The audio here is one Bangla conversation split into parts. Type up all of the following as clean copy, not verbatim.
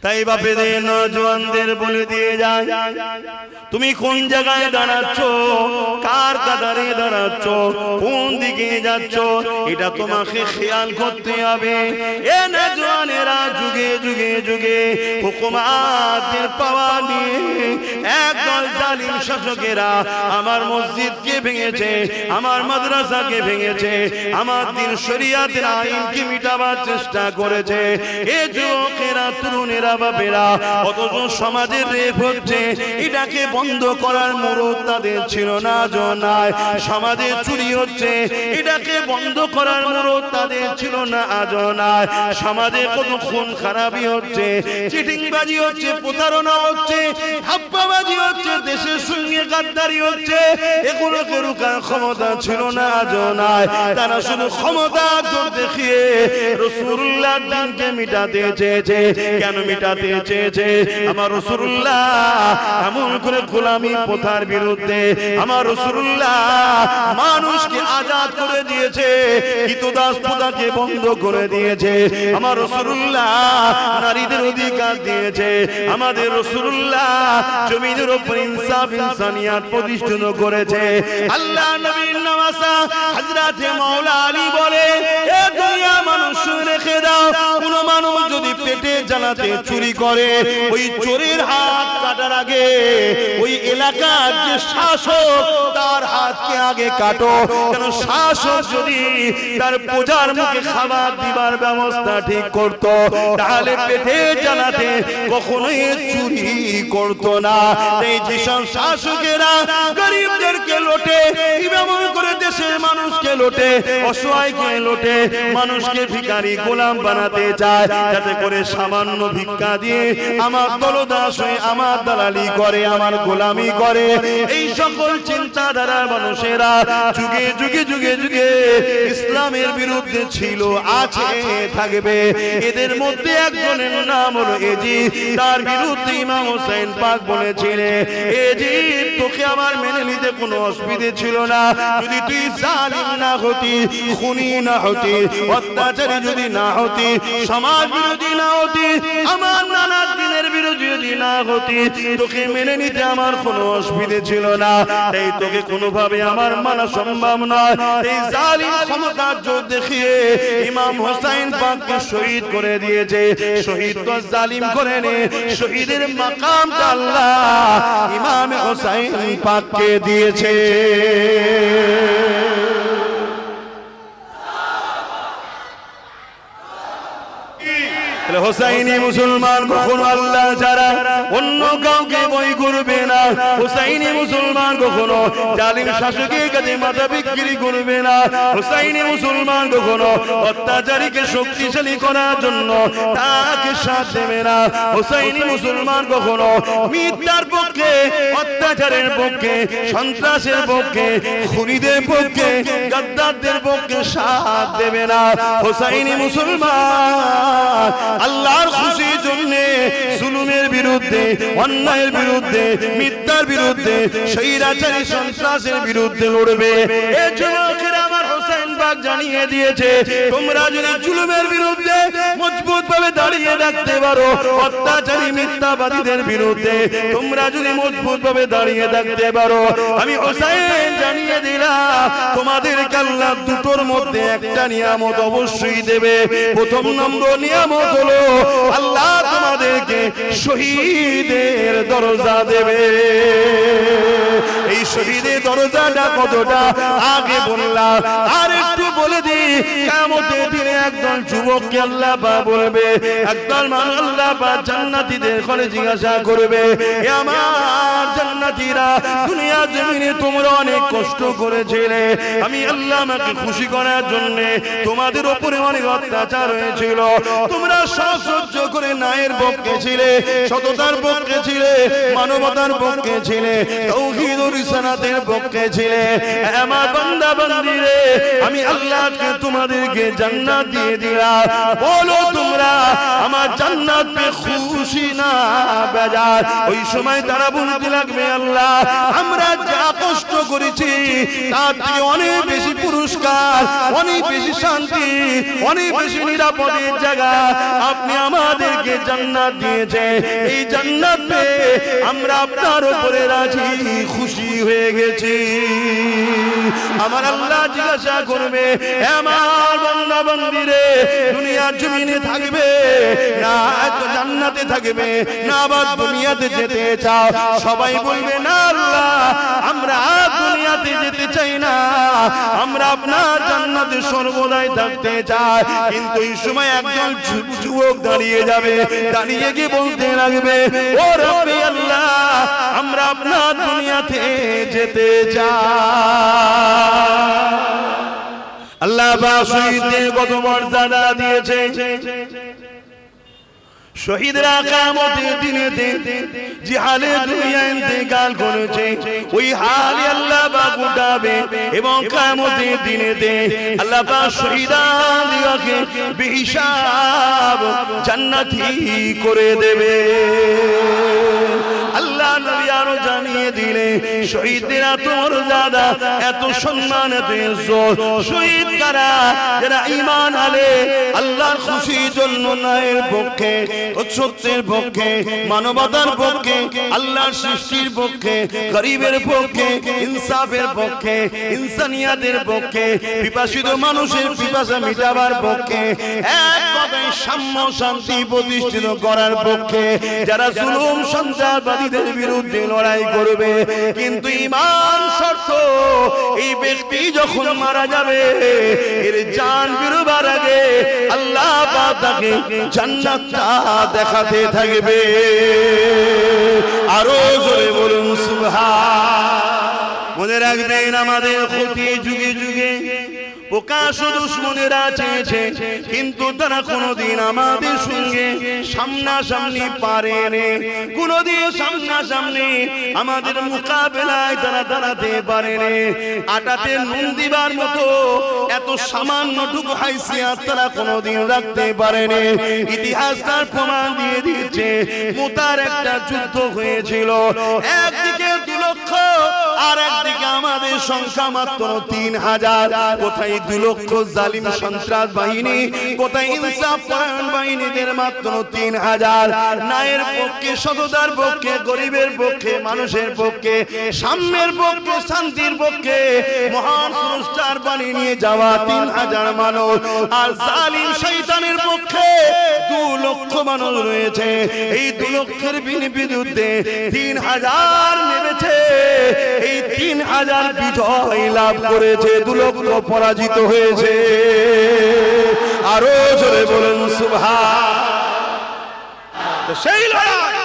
তাই বাপেদের নওজোয়ানদের বলে দিয়ে যায়, তুমি কোন জায়গায় দাঁড়াচ্ছ, কার কাতারে দাঁড়াচ্ছ, কোন দিকে যাচ্ছ, এটা তোমাকে খেয়াল করতে হবে। এ নওজোয়ানেরা যুগে যুগে যুগে হুকুমাতের পাওয়া নিয়ে একদল জালিম শাসকেরা আমার মসজিদকে ভেঙেছে, আমার মাদ্রাসাকে ভেঙেছে, আমার দিন শরিয়াতের আইনকে মিটাবার চেষ্টা করেছে। এ যুবকেরা, তরুণেরা, বাপেরা, অথচ সমাজের রেপ হচ্ছে, এটাকে বন্ধ করার মুরুদ তাদের ছিল না। জনায় সমাজে চুরি হচ্ছে, এটাকে বন্ধ করার মুরুদ তাদের ছিল না। আজনায় সমাজে কত খুন খারাপি হচ্ছে, চিটিংবাজি হচ্ছে, প্রতারণা হচ্ছে, ধাপ্পাবাজি হচ্ছে, দেশের সঙ্গে গাদ্দারি হচ্ছে, এগুলোকে রুখার ক্ষমতা ছিল না। আজনায় তারা শুধু ক্ষমতা জোর দেখিয়ে রাসূলুল্লাহর দিনকে মিটাতে চেয়েছে। কেন মিটাতে চেয়েছে? আমার রাসূলুল্লাহ এমন করে গোলামি প্রথার বিরুদ্ধে, আমার রাসূলুল্লাহ মানুষকে আজাদ করে দিয়েছে, কৃতদাস প্রথাকে বন্ধ করে দিয়েছে, আমার রাসূলুল্লাহ নারীদের অধিকার দিয়েছে, আমাদের রাসূলুল্লাহ জমিনের উপর ইনসাফ ইনসানিয়াত প্রতিষ্ঠিত করেছে। আল্লাহ নবীর নওয়াসা হযরত মাওলা আলী বলে, এ দুনিয়া মানুষ রেখে দাও, কোন মানুষ যদি পেটে জ্বালাতে চুরি করে, ওই চোরের হাত কাটার আগে ওই এলাকার যে শাসক তার হাতকে আগে কাটো। কেন? শাসক যদি তার প্রজার মুখে খাবার দিবার ব্যবস্থা ঠিক করত, তাহলে পেটে জ্বালাতে কখনোই চুরি করত না। এই যেসব শাসকেরা গরিবদেরকে লোটে, এমন করে দেশের মানুষকে লোটে, অসহায়কে লোটে, মানুষকে ভিখারি গোলাম বানাতে চায়, যাতে করে সামান্য ভিক্ষা দিয়ে আমার দলদাস হয়ে আমার দালালি করে, আমার গোলামি করে। এই সকল চিন্তাধারার মানুষেরা যুগে যুগে যুগে যুগে ইসলামের বিরুদ্ধে ছিল, আছে, থাকবে। এদের মধ্যে একজনের নাম হলো এজিদ। তার বিরুদ্ধে ইমাম হোসেন পাক বলেছিলেন, এজিদ তোকে আমার মেনে নিতে কোনো অসুবিধা ছিল না, যদি তুই জালিম না হতি, খুনি না হতি, অত্যাচারী যদি না হতি, সমাজ বিরোধী না হতি, আমার নানা দিনের বিরোধী যদি না হতি, তোকে মেনে নিতে আমার কোনো অসুবিধা ছিল না। তাই তোকে কোনোভাবে আমার মানা সম্ভব নয়। এই জালিম ক্ষমতার জোর দেখিয়ে ইমাম হোসেন পাককে শহীদ করে দিয়েছে। শহীদ তো জালিম করেনি, শহীদের মাকামটা আল্লাহ ইমাম হোসেন পাককে দিয়েছে। হোসাইনি মুসলমান কখনো আল্লাহ ছাড়া অন্য কাউকে বই করবে না। হোসাইনি মুসলমান কখনো জালিম শাসকের কাছে মাথা বিক্রি করবে না। হোসাইনি মুসলমান কখনো অত্যাচারীকে শক্তিশালী করার জন্য তাকে সাথ দেবে না। হোসাইনি মুসলমান কখনো মিথ্যার পক্ষে, অত্যাচারের পক্ষে, সন্ত্রাসের পক্ষে, খুনিদের পক্ষে, গাদ্দারদের পক্ষে সাথ দেবে না। হোসাইনি মুসলমান আল্লাহর খুশির জন্য জুলুমের বিরুদ্ধে, অন্যায়ের বিরুদ্ধে, মিথ্যার বিরুদ্ধে, স্বৈরাচারী সন্ত্রাসের বিরুদ্ধে লড়বে। এই যুবকেরা আমার হোসেন পাক জানিয়ে দিয়েছে, তোমরা যদি জুলুমের বিরুদ্ধে মজবুত ভাবে দাঁড়িয়ে রাখতে পারো, অত্যাচারী মিথ্যাবাদীদের বিরুদ্ধে তোমরা যদি মজবুত ভাবে দাঁড়িয়ে থাকতে পারো, আমি হোসেন জানিয়ে দিলাম তোমাদেরকে আল্লাহ দুটোর মধ্যে একটা নিয়ামত অবশ্যই দেবে। প্রথম নম্বর নিয়ামত হলো আল্লাহ তোমাদেরকে শহীদের দরজা দেবে। এই শহীদের দরজাটা কতটা আগে বললাম, আর একটু বলে দিই, কিয়ামতের দিনে একদল যুবককে আল্লাহ পাক বলবে, একদল মানুষ আল্লাহ পাক জান্নাতীদের ঘরে জিজ্ঞাসা করবে, এ আমার জান্নাতীরা, দুনিয়া জমিনে তোমরা অনেক কষ্ট করেছিলে, আমি আল্লাহ আমাকে খুশি করার জন্য তোমাদের উপরে অনেক অত্যাচার হয়েছিল, তোমরা সহ্য করে ন্যায়ের পক্ষে ছিলে, সততার পক্ষে ছিলে, মানবতার পক্ষে ছিলে, তাওহীদ ও রিসালাতের পক্ষে ছিলে। আমার বান্দা বান্দীরে, আমি আল্লাহ আল্লাহ আজকে তোমাদেরকে জান্নাত দিয়ে দিলাম, বলো তোমরা আমার জান্নাত পেয়ে খুশি না বেজার? ওই সময় তারা বলতে লাগবে, আল্লাহ আমরা যা কষ্ট করেছি তার থেকে অনেক বেশি পুরস্কার, অনেক বেশি শান্তি, অনেক বেশি নিরাপদের জায়গা আপনি আমাদেরকে জান্নাত দিয়েছে। এই জান্নাত পেয়ে আমরা আপনার উপরে রাজি খুশি হয়ে গেছি। আমার আল্লাহ জিজ্ঞাসা করবে, আমার বান্দা বান্দিরে দুনিয়ার জমিনে থাকবে না তো জান্নাতে থাকবে, না আবার দুনিয়াতে যেতে চাও? সবাই বলবে, না আল্লাহ আমরা দুনিয়াতে যেতে চাই না, আমরা আপনার জান্নাতে সর্বদাই থাকতে চাই। কিন্তু এই সময় একজন যুবক দাঁড়িয়ে যাবে, দাঁড়িয়ে গিয়ে বলতে লাগবে, ও রব্বি আল্লাহ আমরা আপনার দুনিয়াতে যেতে চাই। আল্লাহ পাক শহীদদের কত মর্যাদা দিয়েছে। শহীদরা কিয়ামতের দিনেতে যে হালে দুনিয়া ইন্তেকাল করেছে ওই হালে আল্লাহ পাক উঠাবে এবং কিয়ামতের দিনেতে আল্লাহ পাক শহীদদেরকে বেহিসাব জান্নাতি করে দেবে। আল্লাহ নবী আরো জানিয়ে দিলে শহীদদের এত মর্যাদা, এত সম্মান, এত ইজ্জত। শহীদ কারা? যারা ঈমান আনে আল্লাহর খুশির জন্য ন্যায়ের পক্ষে, সত্যের পক্ষে, মানবতার পক্ষে, আল্লাহর সৃষ্টির পক্ষে, গরিবের পক্ষে, ইনসাফের পক্ষে, ইনসানিয়াতের পক্ষে, পিপাসিত মানুষের পিপাসা মিটাবার পক্ষে, এক কথায় সাম্য শান্তি প্রতিষ্ঠিত করার পক্ষে, যারা জুলুম সন্ত্রাসবাদীদের বিরুদ্ধে লড়াই করবে। কিন্তু ঈমান শর্ত, এই ব্যক্তি যখন মারা যাবে এর জান বেরোবার আগে আল্লাহ পাক তাকে জান্নাতটা দেখাতে থাকবে। আরো জোরে বলুন সুবহান। মনে রাখবেন আমাদের ক্ষতি যুগে যুগে প্রকাশ দুশ্মনেরা চেয়েছে, কিন্তু তারা কোনোদিন আমাদের সঙ্গে সামনাসামনি পারেনি, কোনোদিন সামনাসামনি আমাদের মোকাবেলায় তারা দাঁড়াতে পারেনি। আটাতে নুন দিবার মতো এত সামান্যটুকু হাইসিয়াত তারা কোনোদিন রাখতে পারেনি। ইতিহাস তার প্রমাণ দিয়ে দিচ্ছে। মুতার একটা যুদ্ধ হয়েছিল, একদিকে 2 লক্ষ আর একদিকে আমাদের সংখ্যা মাত্র 3000। কোথায় 2 লক্ষ জালিম সন্ত্রাস বাহিনী, কোথায় ইনসাফ পরায়ণ বাহিনীদের মাত্র 3000। ন্যায়ের পক্ষে, সততার পক্ষে, গরিবের পক্ষে, মানুষের পক্ষে, সাম্যের পক্ষে, শান্তির পক্ষে মহান স্রষ্টার বাণী নিয়ে যাওয়া 3000 মানুষ। আর জালিম শয়তানের পক্ষে 2 লক্ষ মানুষ রয়েছে। এই 2 লক্ষের বিরুদ্ধে 3000 নেমেছে। এই 3000 বিজয় লাভ করেছে, 2 লক্ষ পরাজিত হয়েছে। আরো জোরে বলুন সুবহান। সেই লড়াই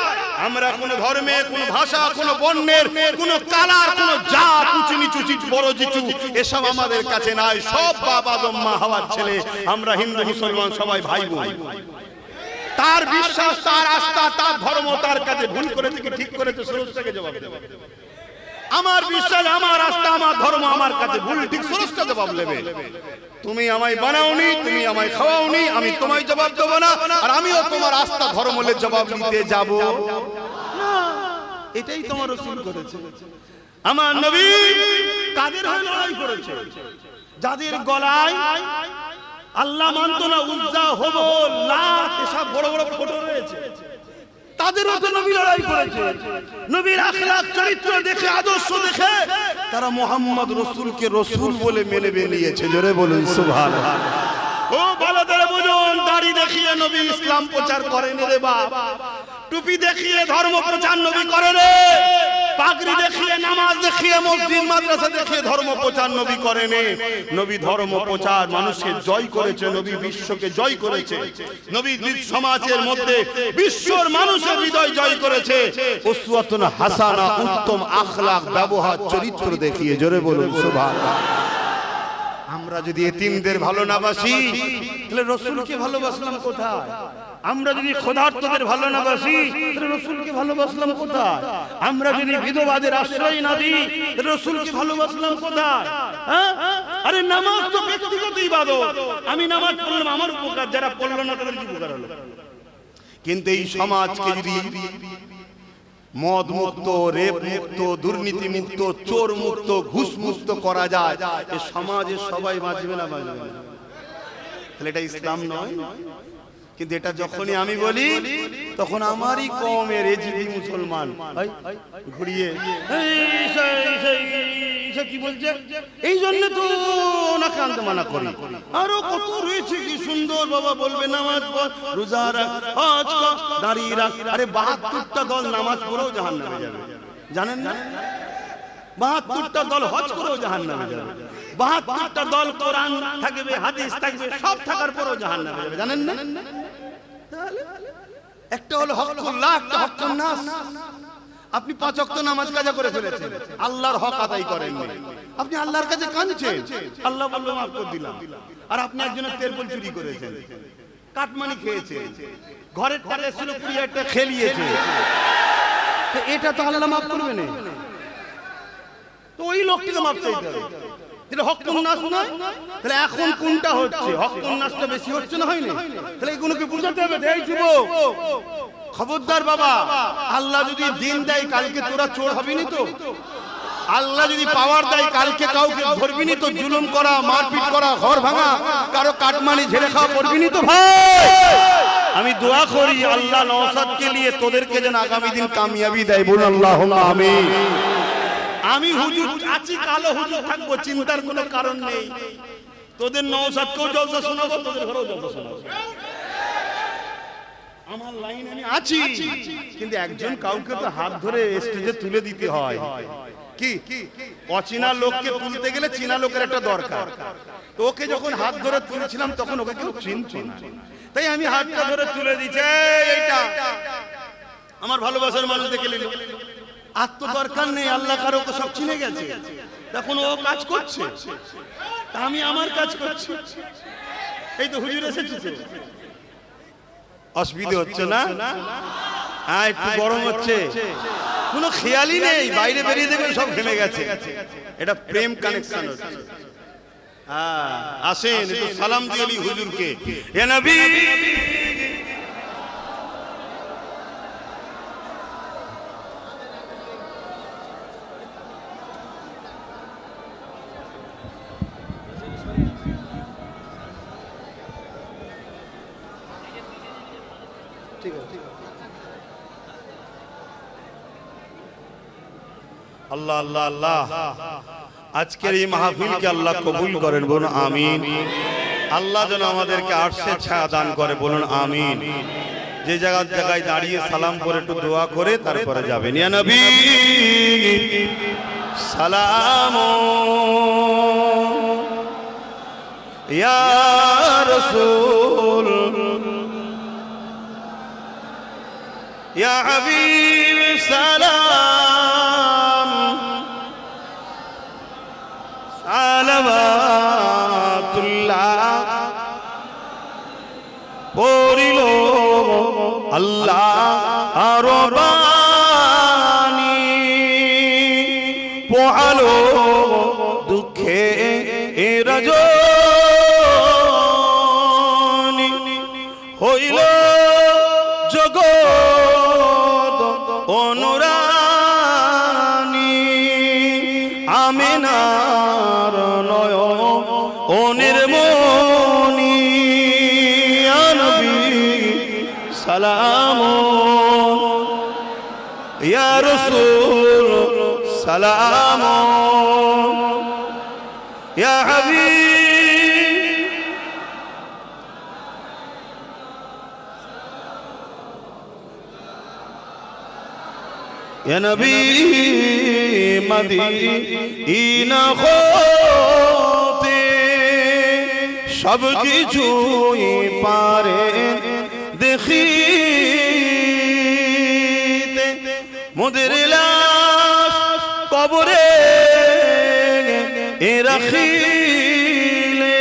আমরা কোন ধর্মে, কোন ভাষা, কোন বর্ণের, কোন কালার, কোন জাত, উঁচু নিচু, বড় জিচু এসব আমাদের কাছে নাই। সব বাপ আদম মা হাওয়ার ছেলে। আমরা হিন্দু মুসলমান সবাই ভাই বোন। তার বিশ্বাস, তার আস্থা, তার ধর্ম তার কাছে ভুল করেছে কি ঠিক করেছে স্রষ্টাকে জবাব দেবে। আমার বিশ্বাস, আমার আস্থা, আমার ধর্ম আমার কাছে ভুল ঠিক স্রষ্টা জবাব দেবে। তুমি আমায় বানাওনি, তুমি আমায় খাওয়াওনি, আমি তোমায় জবাব দেব না, আর আমিও তোমার আস্থা ধর্মের জবাব নিতে যাব না। এটাই তোমার রাসূল করেছে। আমার নবী কাদের হয়ে লড়াই করেছে? যাদের গলায় আল্লাহ মানত না, উজ্জা, হুবল, লাত এসব বড় বড় ফটো রয়েছে, তাদেরও তো নবী লড়াই করেছে। নবীর আখলাক, চরিত্র দেখে, আদর্শ দেখে তারা মুহাম্মদ রাসূলকে রাসূল বলে মেনে নিয়েছে। জোরে বলুন সুবহানাল্লাহ। ও ভালো করে বুঝুন, দাড়ি দেখিয়ে নবী ইসলাম প্রচার করেন রে বাপ। টুপি দেখিয়ে ধর্ম প্রচার নবী করেন রে। পাগড়ি দেখিয়ে, নামাজ দেখিয়ে, মসজিদ মাদ্রাসা দেখিয়ে ধর্ম প্রচার নবী করেন। নবী ধর্ম প্রচার মানুষের জয় করেছে, নবী বিশ্বকে জয় করেছে। নবী সমাজের মধ্যে বিশ্বর মানুষের হৃদয় জয় করেছে। উসওয়াতুন হাসানা, উত্তম আখলাক, ব্যবহার, চরিত্র দেখিয়ে। জোরে বলুন সুবহানাল্লাহ। আমরা যদি এতিমদের ভালো না বাসি তাহলে রাসূলকে ভালোবাসলাম কোথায়? আমরা যদি ক্ষুধার্তদের ভালো না বাসি তাহলে রাসূলকে ভালোবাসলাম কোথায়? আমরা যদি বিধবাদের আশ্রয় না দিই তাহলে রাসূলকে ভালোবাসলাম কোথায়? হ্যাঁ, আরে নামাজ তো ব্যক্তিগত ইবাদত, আমি নামাজ পড়লাম আমার উপকার, যারা পড়লো না তাদের কি উপকার হলো? কিন্তু এই সমাজকে যদি মদ মুক্ত, রেপ মুক্ত, দুর্নীতি মুক্ত, চোর মুক্ত, ঘুষ মুক্ত করা যায়, এই সমাজে সবাই বাঁচবে না বাঁচবে না? তাহলে এটা ইসলাম নয়। কিন্তু এটা যখনই আমি বলি তখন আমারই কমের এজিদি মুসলমান ঘুরিয়ে কি বলছে, এই জন্য তো ওনাকে আনতে মানা করি। আরো কত রয়েছে কি সুন্দর, বাবা বলবে নামাজ পড়, রোজা রাখ, হজ কর, দাঁড়িয়ে রাখ। আরে 72টা দল নামাজ পড়েও জাহান্নামে যাবে, জানেন না? 72টা দল হজ করেও জাহান্নামে যাবে, 72টা দল কোরআন থাকবে, হাদিস থাকবে, সব থাকার পরেও জাহান্নামে যাবে, জানেন না? একটা হলো হকুল্লাহ, একটা হকুন নাস। আপনি 5 ওয়াক্ত নামাজ কাজা করে ফেলেছেন, আল্লাহর হক আদায় করেননি, আপনি আল্লাহর কাছে কাঁদছেন, আল্লাহ বলল মাফ করে দিলাম। আর আপনি একজনের তেরপল চুরি করেছেন, কাটমানি খেয়েছেন, ঘরের টাকা ছিল 20,000 টাকা খেলিয়েছে, এটা তো আল্লাহ মাফ করবে না? তো ওই লোকটিকে মাফ চাইতে হবে। তাহলে হকুন নাস নয়, তাহলে এখন কোনটা হচ্ছে? হকুন নাসটা বেশি হচ্ছে না, হয়নি? তাহলে এগুলোকে বুঝাতে হবে। এই যুবক খবরদার বাবা, আল্লাহ যদি দিন দেয় কালকে তোরা চোর হবিনি তো? আল্লাহ যদি পাওয়ার দেয় কালকে কাউকে ধরবিনি তো? জুলুম করা, মারপিট করা, ঘর ভাঙা, কারো কাটমানি ঝেড়ে খাওয়া করবিনি তো? ভাই আমি দোয়া করি আল্লাহ নওশাদকে নিয়ে তোদেরকে যেন আগামী দিন কামিয়াবি দেয়, বলুন আল্লাহুম্মা আমিন। আমি হুজুর আছি, কালো হুজুর থাকবো, চিন্তার কোনো কারণ নেই। তোদের নওশাদকেও জলসা শোনাবো, তোদের ঘরেও জলসা শোনাবো, আমার লাইন আমি আছি। কিন্তু একজন কাউকে তো হাত ধরে স্টেজে তুলে দিতে হয়। কি অচেনা লোককে তুলতে গেলে চীনা লোকের একটা দরকার। তো ওকে যখন হাত ধরে তুলেছিলাম তখন ওকে কেউ চিনতো না, তাই আমি হাতটা ধরে তুলে দিচ্ছি, এইটা আমার ভালোবাসার মানুষ দেখে নিল। আর তো দরকার নেই, আল্লাহ কারো সব চিনে গেছে, তখন ও কাজ করছে, আমি আমার কাজ করছি। এই তো হুজুর এসেছে, অসুবিধা হচ্ছে না? হ্যাঁ একটু গরম হচ্ছে, কোনো খেয়ালই নেই, বাইরে বেরিয়ে দেখবেন সব ঘেমে গেছে। এটা প্রেম কানেকশন হচ্ছে। হ্যাঁ আসেন একটু সালাম দিয়ে নি হুজুরকে। ইয়া নবী আল্লাহ আল্লাহ আল্লাহ, আজকের এই মাহফিলকে আল্লাহ কবুল করেন, বলুন আমিন। আল্লাহ যেন আমাদেরকে আরশের ছায়া দান করে, বলুন আমিন। যে জায়গায় দাঁড়িয়ে সালাম করে একটু দোয়া করে তারপরে যাবেন। ইয়া নবী সালাম, ইয়া রাসূল, ইয়া হাবিব সালাম, সালাওয়াতুল্লাহ পড়িল আল্লাহ আরো বাণী, পোহালো দুঃখে রজনী, হইল জগৎ অনুরানী, আমিনার নয়নের মনি, ইয়া নবী সালাম, ইয়া রাসূল সালাম, ইয়া হাবিব ইয়া নবী মদিনা হতে সব কিছুই পারেন দেখিতে, মোদের লাশ কবরে রাখিলে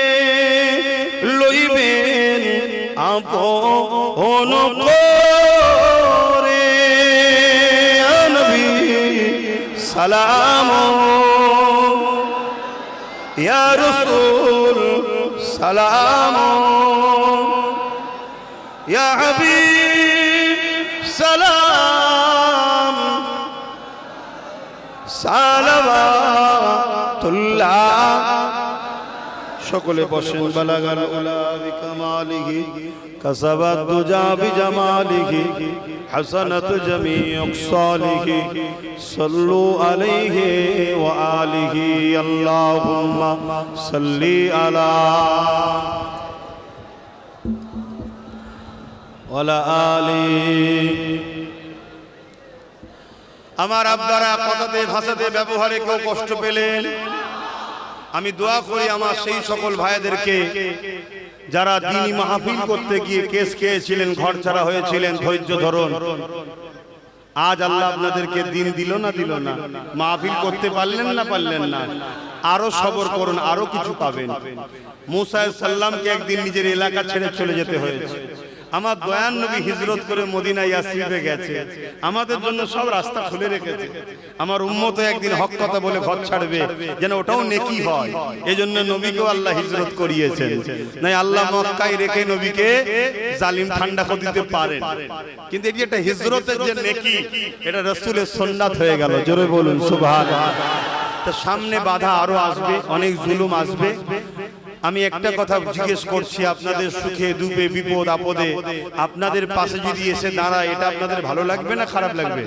লইবেন আপন করে, নবী সালাম, ইয়া রাসূল সালাম, ইয়া হাবিব সালাম, সালাওয়াতুল্লাহ। সকলে বসেন। বালাগাল উলা বিকামালিহি কাসাবাত দুজা বিজামালিহি হাসানাত জামিউ সালিহি সাল্লু আলাইহি ওয়া আলিহি আল্লাহুম্মা সাল্লি আলা ওয়ালা আলি। আমার আব্বারা কথাতে ভাষাতে ব্যবহারে কেউ কষ্ট পেলেন, আমি দোয়া করি আমার সেই সকল ভাইদেরকে যারা দ্বীনি মাহফিল করতে গিয়ে কেস খেয়েছিলেন, ঘর ছাড়া হয়েছিলেন, ধৈর্য ধরুন। আজ আল্লাহ আপনাদেরকে দিন দিল না দিল না, মাহফিল করতে পারলেন না পারলেন না, আরো সবর করুন, আরো কিছু পাবেন। মুসা আলাইহিস সালামকে একদিন নিজের এলাকা ছেড়ে চলে যেতে হয়েছে। আমার দয়ান নবী হিজরত করে মদিনা ইয়াসরিবে গেছে, আমাদের জন্য সব রাস্তা খুলে রেখেছে। আমার উম্মত একদিন হক কথা বলে ঘর ছাড়বে, যেন ওটাও নেকি হয়। এজন্য নবীকেও আল্লাহ হিজরত করিয়েছেন। নাই আল্লাহ মক্কায় রেখে নবীকে জালিম ঠান্ডা করে দিতে পারেন, কিন্তু এটি একটা হিজরতের যে নেকি, এটা রাসূলের সুন্নাত হয়ে গেল। জোরে বলুন সুবহানাল্লাহ। তো সামনে বাধা আরো আসবে, অনেক জুলুম আসবে। আমি একটা কথা জিজ্ঞেস করছি, আপনাদের সুখে দুঃখে বিপদ আপদে আপনাদের পাশে যদি এসে দাঁড়ায়, এটা আপনাদের ভালো লাগবে না খারাপ লাগবে?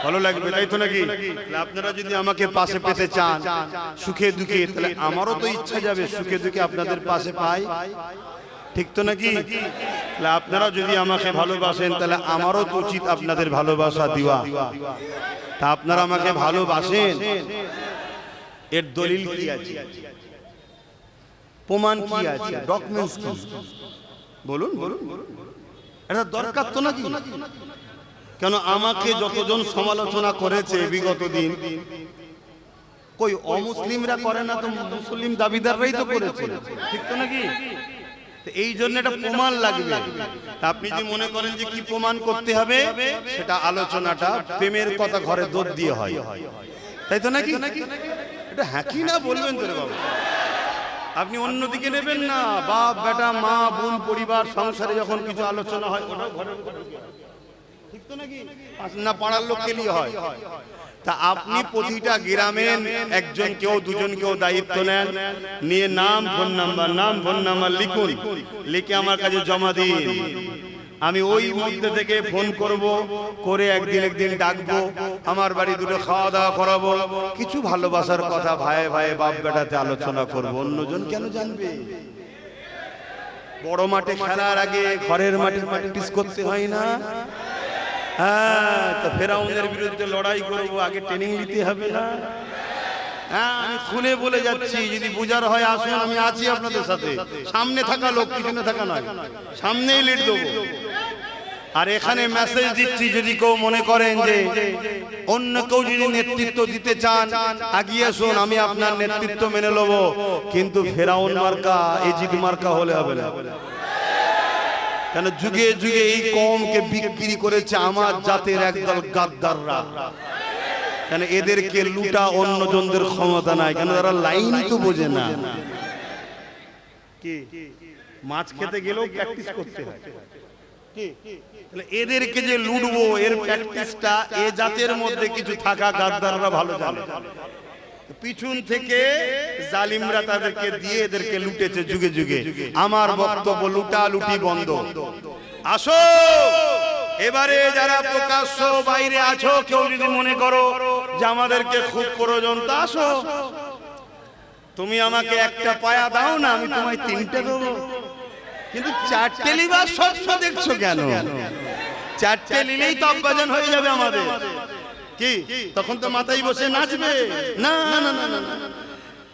ভালো লাগবে, তাই তো নাকি? আপনারা যদি আমাকে পাশে পেতে চান সুখে দুঃখে, তাহলে আমারও তো ইচ্ছা যাবে সুখে দুঃখে আপনাদের পাশে পাই, ঠিক তো নাকি? তাহলে আপনারা যদি আমাকে ভালোবাসেন, তাহলে আমারও তো উচিত আপনাদের ভালোবাসা দেওয়া। তা আপনারা আমাকে ভালোবাসেন, এর দলিল কি আছে, প্রমাণ কি আছে, ডকুমেন্টস কি? বলুন বলুন, এটা দরকার তো নাকি? কেন আমাকে যতজন সমালোচনা করেছে বিগত দিন, কই অমুসলিমরা করে না, তো মুসলিম দাবিদাররাই তো করেছে, ঠিক তো নাকি? এই জন্য এটা প্রমাণ লাগবে। আপনি যদি মনে করেন যে কি প্রমাণ করতে হবে, সেটা আলোচনাটা প্রেমের কথা ঘরে দুধ দিয়ে হয়, তাই তো নাকি? এটা হ্যাঁ কি না বলবেন তো রে বাবা, আপনি অন্যদিকে নেবেন না। বাপ বেটা মা বোন পরিবার সংসারে যখন কিছু আলোচনা হয়, ওটাও ঘরের মধ্যে, ঠিক তো নাকি? না পাড়ার লোককে নিয়ে হয়। তা আপনি প্রতিটা গ্রামের একজন কেউ দুজন কেউ দায়িত্ব নেন, নিয়ে নাম ফোন নাম্বার লিখুন, লিখে আমার কাছে জমা দিন। আমি ওই মধ্যে থেকে ফোন করব, করে একদিন ডাকবো, আমার বাড়ি দুটো খাওয়া দাওয়া করাবো, কিছু ভালোবাসার কথা ভাইয়ে ভাইয়ে বাপ বেটাতে আলোচনা করবো। অন্যজন কেন জানবে? বড় মাঠে খেলার আগে ঘরের মাঠে প্র্যাকটিস করতে হয় না? হ্যাঁ, তো ফেরাউনের বিরুদ্ধে লড়াই করবো, আগে ট্রেনিং নিতে হবে না? হ্যাঁ, আমি খুলে বলে যাচ্ছি, যদি বুঝার হয় আসুন, আমি আছি আপনাদের সাথে। সামনে থাকা লোক, পিছনে থাকা নয়, সামনেই লিড দেবো। আর এখানে মেসেজ দিচ্ছি, যদি কেউ মনে করেন যে অন্য কেউ যদি নেতৃত্ব দিতে চান, আগিয়ে আসুন, আমি আপনার নেতৃত্ব মেনে নেব, কিন্তু ফেরাউন মার্কা এজিদ মার্কা হলে হবে না। কেন যুগে যুগে এই কওমকে বিক্রি করেছে আমার জাতের একদল গাদ্দাররা। কেন এদেরকে লুটা অন্যজনদের ক্ষমতা নাই, কেন তারা লাইন তো বোঝে না। কি মাছ খেতে গেলেও প্র্যাকটিস করতে হয়, এদেরকে যে লুটবো এর প্র্যাকটিসটা এ জাতের মধ্যে কিছু থাকা গাদ্দাররা ভালো জানে। পিছন থেকে জালিমরা তাদেরকে দিয়ে এদেরকে লুটেছে যুগে যুগে। আমার বক্তব্য, লুটা লুটি বন্ধ। আসো এবারে যারা প্রকাশ্য বাইরে আছো, কেউ যদি মনে করো যে আমাদেরকে খুব প্রয়োজন, তা আসো, তুমি আমাকে একটা পায়া দাও না, আমি তোমায় তিনটে দেবো। কিন্তু চারটে লিবার স্বপ্ন দেখছো কেন? চারটে নিলেই তো আব্বাজান হয়ে যাবে আমাদের, কি তখন তো মাথায় বসে নাচবে? না না না না না,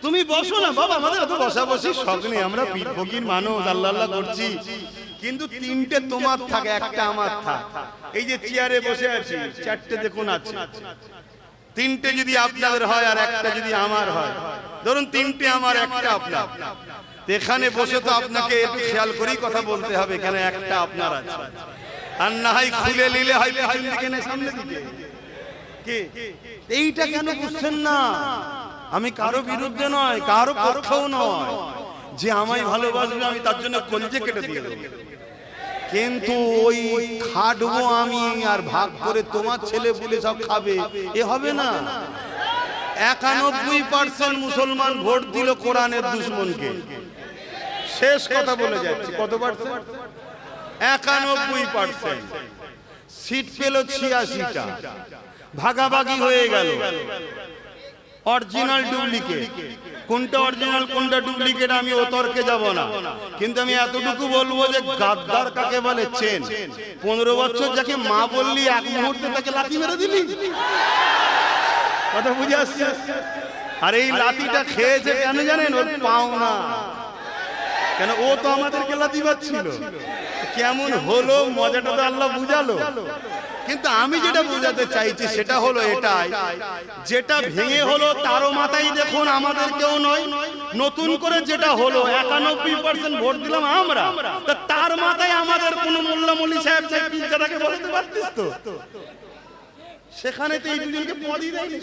তুমি বসো না বাবা, আমাদের এত বসা বসি শখ নেই, আমরা পীর ফকির মানুষ, আল্লাহ আল্লাহ করছি, কিন্তু তিনটে তোমার থাকে, একটা আমার থাক। এই যে চেয়ারে বসে আছি, চারটে দেখুন আছে, তিনটে যদি আপনাদের হয় আর একটা যদি আমার হয়, ধরুন তিনটে আমার একটা আপনার, এখানে বসে তো আপনাকে একটু খেয়াল করেই কথা বলতে হবে, কেন একটা আপনার আছে। আর না হয় খুলে নিলে হয় পিছন দিকে না সামনে দিকে। কি এইটা কেন বুঝছেন না? আমি কারো বিরুদ্ধে নয়, কারো পক্ষেও নয়। যে আমায় ভালোবাসবে আমি তার জন্য কলজে কেটে দিয়ে দেব, কিন্তু ওই খাটবো আমি আর ভাগ করে তোমার ছেলে বলে সব খাবে, এ হবে না। 91% মুসলমান ভোট দিল কোরআনের দুশমনকে। শেষ কথা বলে যাচ্ছে, কত পার্সেন্ট? 91%। সিট পেল 86টা, ভাগাভাগি হয়ে গেল। অরিজিনাল ডুপ্লিকেট, কোনটা অরিজিনাল কোনটা ডুপ্লিকেট আমি ও তর্কে যাব না, কিন্তু আমি এতটুকু বলবো যে গাদ্দার কাকে বলে চেন। 15 বছর যাকে মা বললি এক মুহূর্তে তাকে লাথি মেরে দিলি, কথা বুঝে আসছে? আর এই লাথিটা খেয়েছে কেন জানেন? ওর পাও না, কেন ও তো আমাদেরকে লাথি মারছিল। কেমন হলো মজাটা তো আল্লাহ বুঝালো। কিন্তু আমি যেটা বোঝাতে চাইছি সেটা হলো এটাই, যেটা ভেঙে হলো তারও মাথায় দেখুন, আমাদের কেউ নয়। নতুন করে যেটা হলো 91% ভোট দিলাম আমরা, তার মাথায় আমাদের কোন মোল্লা মলি সাহেব পিজ্জাটাকে বলতে পারতিস তো? সেখানে তো এই দুজনকে পদই দেয়নি,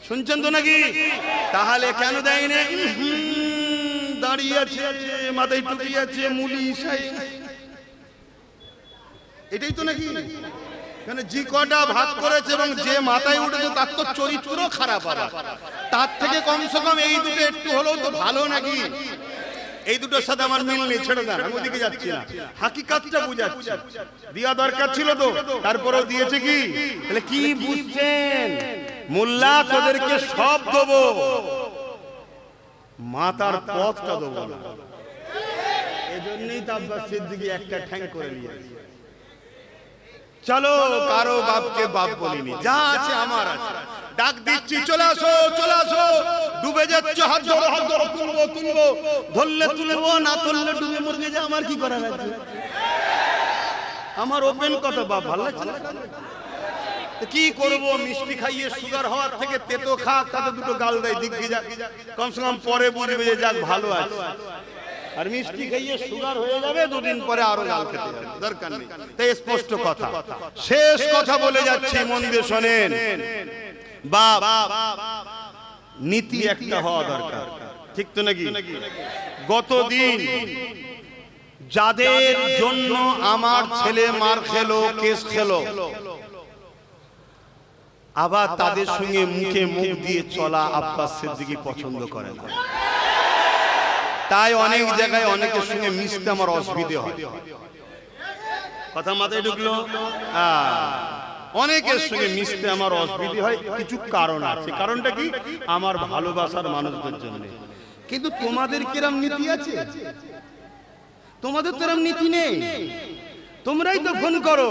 শুনছেন তো নাকি? তাহলে কেন দেয়নি? দাঁড়িয়ে আছে, মাথায় টুপি আছে, মুলি সাহেব, এটাই তো নাকি? যে কটা ভাগ করেছে এবং যে মাথায় উঠেছে তার তো চরিত্র খারাপ, তার থেকে কমসে কম এই দুটো একটু হলেও তো ভালো নাকি? এই দুটোর সাথে আমার মিল নেই, ছেড়ে দেন, আমি ওদিকে যাচ্ছি না। হাকিকাতটা বুঝাচ্ছি, দেওয়া দরকার ছিল তো, তারপরেও দিয়েছে কি? তাহলে কি বুঝছেন? মোল্লা তোদেরকে সব দেবো, মাতার পথটা দেবো না। এজন্যই তো আব্বাস সিদ্দিকী একটা ঠ্যাং করে নিয়েছে। চলো, কারো বাপকে বাপ বলিনি, যা আছে আমার আছে। ডাক দিচ্ছি, চলে আসো, চলে আসো। ডুবে যাচ্ছ, হাত ধরো, হাত ধরো, তুলবো, তুলবো, ধরলে তুলবো, না তুললে ডুবে মরবে। যা, আমার কি করার আছে? আমার ওপেন কথা, বাপ ভালো লাগছে কি করব? মিষ্টি খাইয়ে সুগার হওয়ার থেকে তেতো খা, তাতে দুটো গাল দেয়, দিগ্গি যা, কমসে কম পরে বুঝবে যে যাক ভালো আছে। আর মিষ্টি খাইয়ে সুগার হয়ে যাবে, দুদিন পরে আরো গাল খেতে যাবে, দরকার নেই। তাই স্পষ্ট কথা, শেষ কথা বলে যাচ্ছি, মন দিয়ে শোনেন। বাপ নীতি একটা হওয়া দরকার, ঠিক তো নাকি? গতদিন যাদের জন্য আমার ছেলে মার খেলো, কেস খেলো, আবার তাদের সঙ্গে মুখে মুখ দিয়ে চলা আব্বাস সিদ্দিকী পছন্দ করে না। তাই অনেক জায়গায় অনেকের সঙ্গে মিশতে আমার অসুবিধে হয়। কথা মাথায় ঢুকলো? অনেকের সঙ্গে মিশতে আমার অসুবিধে হয়, কিছু কারণ আছে। কারণটা কি? আমার ভালোবাসার মানুষদের জন্য। কিন্তু তোমাদের কিরম নীতি আছে? তোমাদের তো এরম নীতি নেই। তোমরাই তো ফোন করো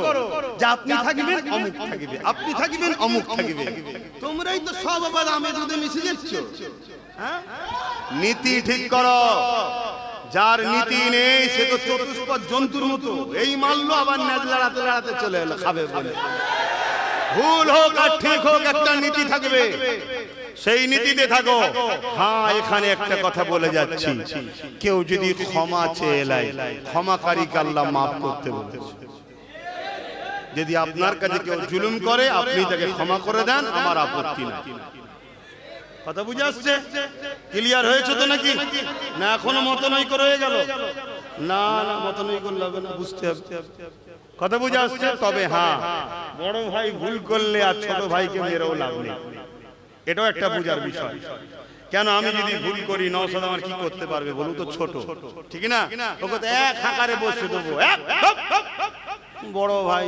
যে আপনি থাকবেন অমুক থাকবে, আপনি থাকবেন অমুক থাকবে। তোমরাই তো সব আবার আমে দুধে মিশে যাচ্ছ। নীতি ঠিক করো। যার নীতি নেই সে তো চতুষ্পদ জন্তুর মতো, এই মারলো আবার নেজ লড়াতে লড়াতে চলে এলো খাবে বলে। ভুল হোক আর ঠিক হোক, একটা নীতি থাকবে, সেই নীতিতে থাকো। হ্যাঁ, এখানে একটা কথা বলে যাচ্ছি, কেউ যদি ক্ষমা চেয়ে এলাই, ক্ষমাকারীকে আল্লাহ মাফ করতে বলেছে। যদি আপনার কাছে কেউ জুলুম করে আপনি তাকে ক্ষমা করে দেন, আমার আপত্তি না। কথা বুঝে আসছে? ক্লিয়ার হয়েছে তো নাকি? না এখনো মতনৈক্য রয়ে গেল? না না, মতনৈক্য হবে না, বুঝতে হবে। কথা বুঝে আসছে? তবে হ্যাঁ, বড় ভাই ভুল করলে আর ছোট ভাইকে মেরেও লাভ নেই, এটাও একটা বুঝার বিষয়। কেন আমি যদি ভুল করি, নওশাদ আমার কি করতে পারবে বলুন তো? ছোট, ঠিক না? ওকে তো এক হাঁকারে বসে দেবো, বড় ভাই,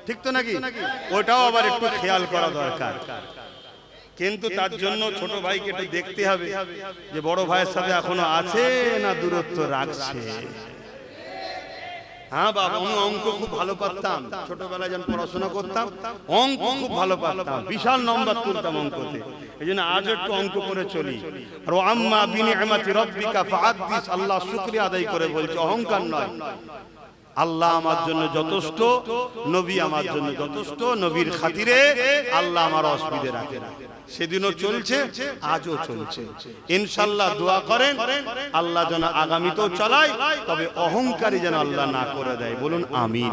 ঠিক তো নাকি? ওটাও আবার একটু খেয়াল করা দরকার। কিন্তু তার জন্য ছোট ভাইকে একটু দেখতে হবে যে বড় ভাইয়ের সাথে এখনো আছে না দূরত্ব রাখছে। হ্যাঁ বাবা, আমি অঙ্ক খুব ভালো পারতাম ছোটবেলায়, যখন পড়াশোনা করতাম অঙ্ক খুব ভালো পারতাম, বিশাল নম্বর তুলতাম অঙ্কতে। এই জন্য আজ একটু অঙ্ক করে চলি। আর আম্মা বিনিআমাতি রাব্বিকা ফাহাদ্দিস, আল্লাহ শুকরিয়া আদায় করে বলছে, অহংকার নয়। আল্লাহ আমার জন্য যথেষ্ট, নবী আমার জন্য যথেষ্ট, নবীর খাতিরে আল্লাহ আমার অসুবিধে রাখে না। সেদিনও চলছে, আজও চলছে। ইনশাআল্লাহ দোয়া করেন আল্লাহ যেন আগামীতেও চালায়, তবে অহংকারী যেন আল্লাহ না করে দেয়। বলুন আমিন।